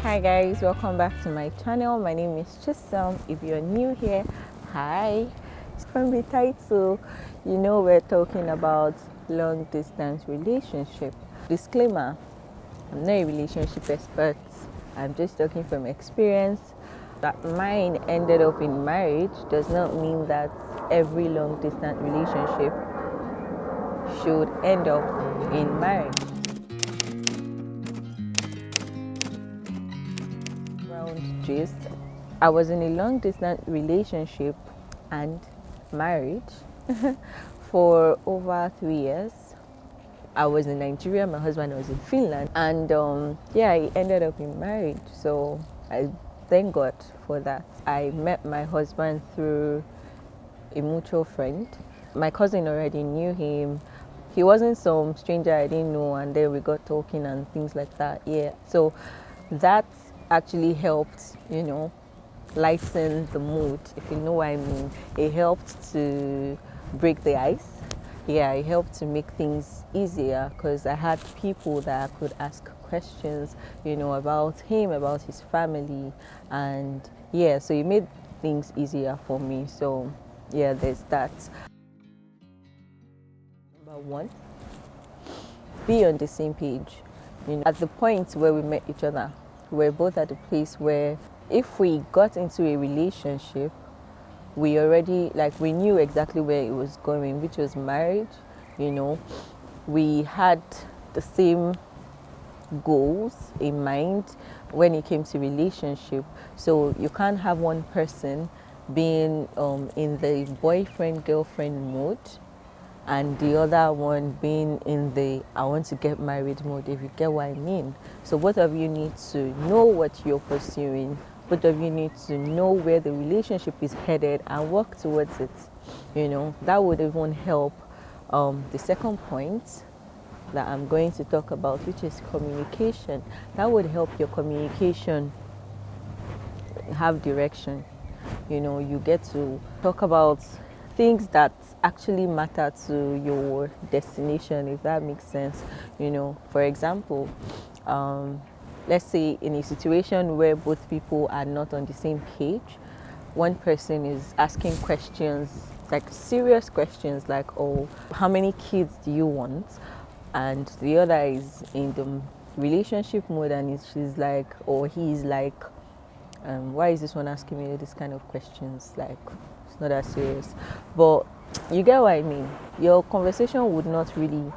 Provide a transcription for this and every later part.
Hi guys, welcome back to my channel. My name is Chisholm. If you're new here, hi. From the title, you know we're talking about long distance relationship. Disclaimer, I'm not a relationship expert. I'm just talking from experience. That mine ended up in marriage does not mean that every long distance relationship should end up in marriage. Gist, I was in a long distance relationship and marriage for over 3 years. I was in Nigeria, my husband was in Finland, and I ended up in marriage. So I thank God for that. I met my husband through a mutual friend. My cousin already knew him. He wasn't some stranger I didn't know, and then we got talking and things like that. Yeah, so that actually helped, lighten the mood, if you know what I mean. It helped to break the ice. Yeah, it helped to make things easier because I had people that I could ask questions, about him, about his family, and yeah, so it made things easier for me. So yeah, there's that. Number one, be on the same page. At the point where we met each other, we're both at a place where if we got into a relationship, we already, we knew exactly where it was going, which was marriage. We had the same goals in mind when it came to relationship. So you can't have one person being in the boyfriend girlfriend mode and the other one being in the I want to get married mode, if you get what I mean. So both of you need to know what you're pursuing. Both of you need to know where the relationship is headed and work towards it. That would even help. The second point that I'm going to talk about, which is communication, that would help your communication have direction. You get to talk about things that actually matter to your destination, if that makes sense. For example, let's say in a situation where both people are not on the same page, one person is asking questions, like serious questions, like, oh, how many kids do you want? And the other is in the relationship mode and she's like, or he's like, why is this one asking me this kind of questions? Like, it's not that serious. But you get what I mean. Your conversation would not really,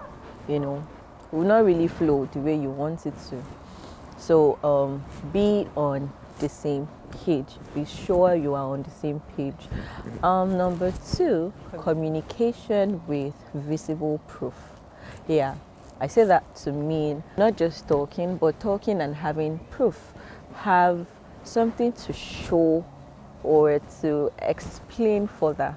would not really flow the way you want it to. So be on the same page. Be sure you are on the same page. Number two, communication with visible proof. Yeah, I say that to mean not just talking, but talking and having proof. Have something to show or to explain further,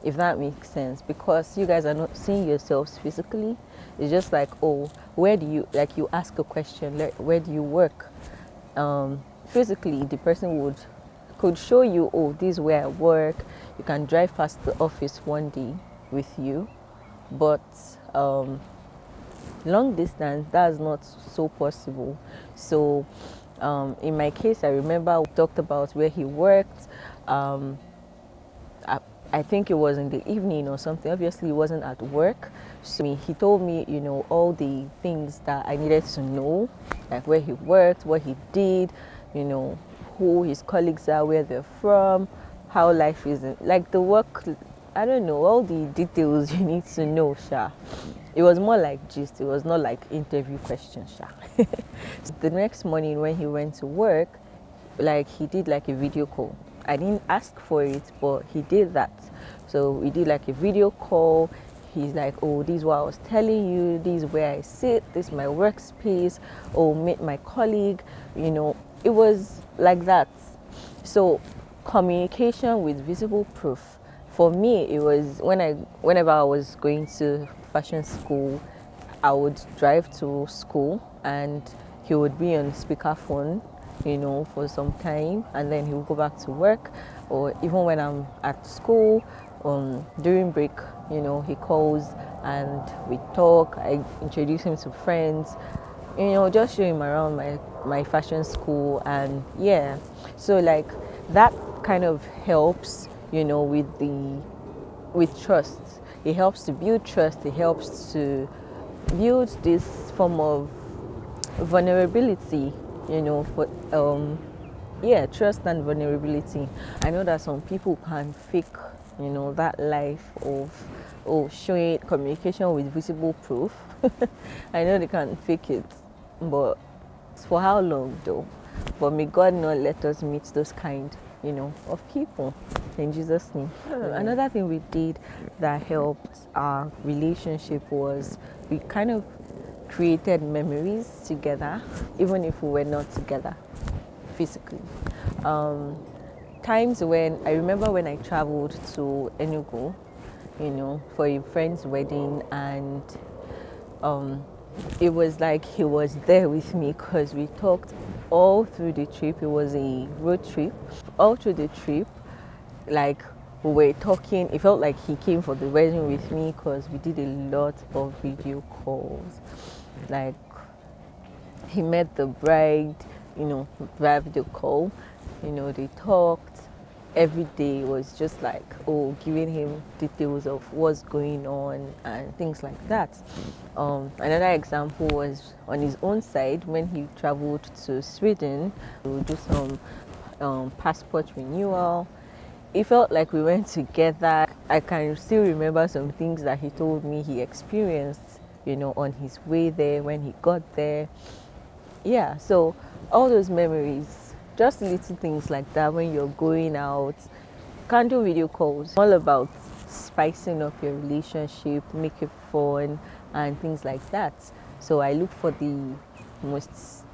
if that makes sense, because you guys are not seeing yourselves physically. It's just like, oh, where do you, like, you ask a question, like, where do you work? Physically the person could show you, oh, this is where I work. You can drive past the office one day with you, but long distance, that's not so possible. So in my case, I remember we talked about where he worked. I think it was in the evening or something. Obviously, he wasn't at work. So he told me, all the things that I needed to know, like where he worked, what he did, who his colleagues are, where they're from, how life is, like the work. I don't know, all the details you need to know, Sha. It was more like gist. It was not like interview questions, Sha. So the next morning when he went to work, he did like a video call. I didn't ask for it, but he did that. So we did like a video call. He's like, oh, this is what I was telling you. This is where I sit. This is my workspace. Oh, meet my colleague. It was like that. So communication with visible proof. For me, it was whenever I was going to fashion school, I would drive to school and he would be on speakerphone, for some time, and then he would go back to work. Or even when I'm at school, during break, he calls and we talk. I introduce him to friends. just show him around my fashion school. And yeah, so like that kind of helps, with trust. It helps to build trust. It helps to build this form of vulnerability, for trust and vulnerability. I know that some people can fake, that life of showing communication with visible proof. I know they can fake it, but for how long though? But may God not let us meet those kind, of people. In Jesus' name. Another thing we did that helped our relationship was we kind of created memories together, even if we were not together physically. Times when I remember when I traveled to Enugu, for a friend's wedding, and it was like he was there with me because we talked all through the trip. It was a road trip. All through the trip, like we were talking. It felt like he came for the wedding with me because we did a lot of video calls. Like he met the bride, via video call. They talked. Every day was just like, giving him details of what's going on and things like that. Another example was on his own side when he traveled to Sweden to do some passport renewal. It felt like we went together. I can still remember some things that he told me he experienced, on his way there, when he got there. Yeah, so all those memories, just little things like that when you're going out. Can do video calls. All about spicing up your relationship, make it fun and things like that. So I look for the most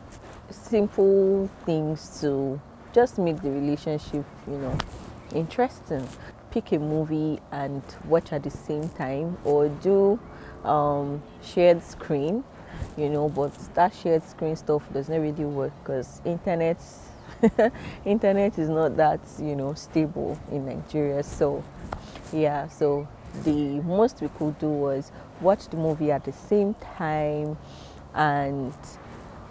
simple things to just make the relationship, interesting. Pick a movie and watch at the same time, or do shared screen, but that shared screen stuff does not really work because internet is not that stable in Nigeria. So yeah, so the most we could do was watch the movie at the same time and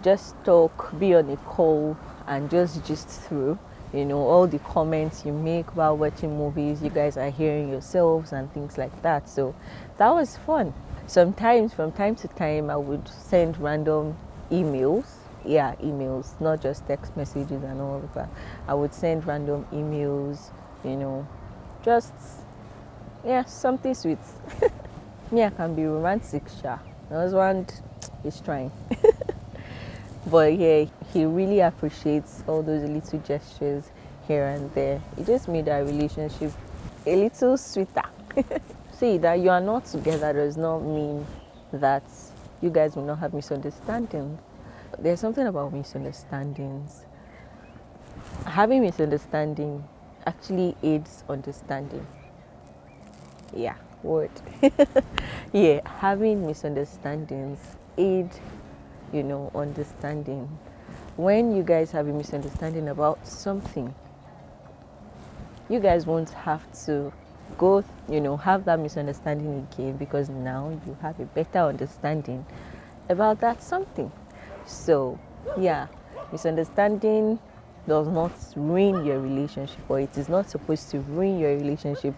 just talk, be on a call and just gist through, all the comments you make while watching movies. You guys are hearing yourselves and things like that. So that was fun. Sometimes from time to time I would send random emails. Yeah, emails, not just text messages and all of that. I would send random emails, just something sweet. Me, I can be romantic, sure. My husband is trying. But yeah, he really appreciates all those little gestures here and there. It just made our relationship a little sweeter. See, that you are not together does not mean that you guys will not have misunderstandings. There's something about misunderstandings. Having misunderstanding actually aids understanding. Yeah, word. Yeah, having misunderstandings aid, understanding. When you guys have a misunderstanding about something, you guys won't have to go, have that misunderstanding again, because now you have a better understanding about that something. So yeah, misunderstanding does not ruin your relationship, or it is not supposed to ruin your relationship.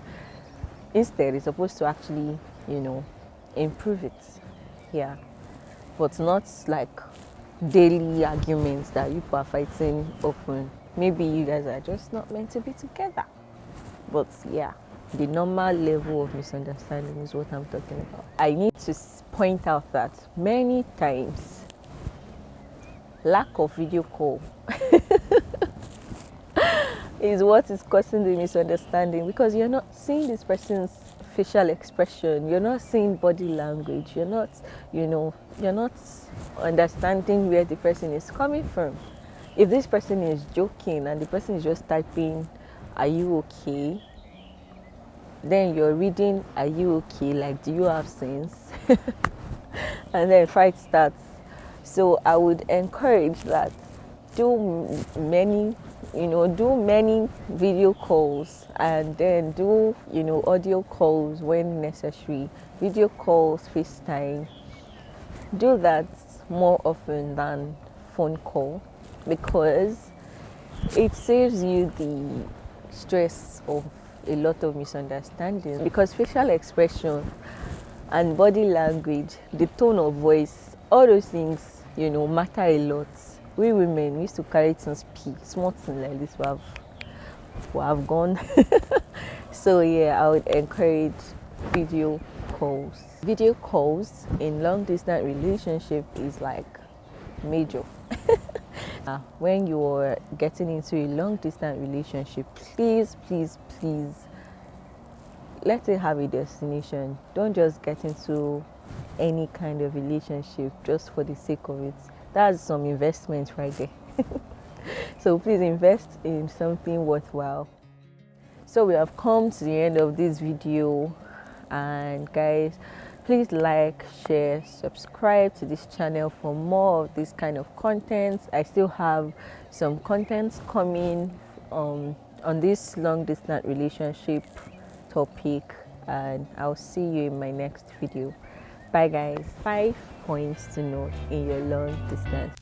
Instead, it's supposed to actually, improve it. Yeah, but not like daily arguments that you people are fighting often. Maybe you guys are just not meant to be together. But yeah, the normal level of misunderstanding is what I'm talking about. I need to point out that many times lack of video call is what is causing the misunderstanding, because you're not seeing this person's facial expression, you're not seeing body language, you're not understanding where the person is coming from. If this person is joking and the person is just typing, "Are you okay?" then you're reading, "Are you okay?" like, do you have sense? And then fight starts. So I would encourage that do many video calls, and then do audio calls when necessary, video calls, FaceTime. Do that more often than phone call, because it saves you the stress of a lot of misunderstandings, because facial expression and body language, the tone of voice, all those things, matter a lot. We women used to carry things small things like this we have gone. So yeah, I would encourage video calls. Video calls in long distance relationship is like major. When you're getting into a long distance relationship, please let it have a destination. Don't just get into any kind of relationship just for the sake of it. That's some investment right there. So please invest in something worthwhile. So we have come to the end of this video, and guys, please like, share, subscribe to this channel for more of this kind of content. I still have some contents coming on this long distance relationship topic, and I'll see you in my next video. Bye guys. 5 points to note in your long distance.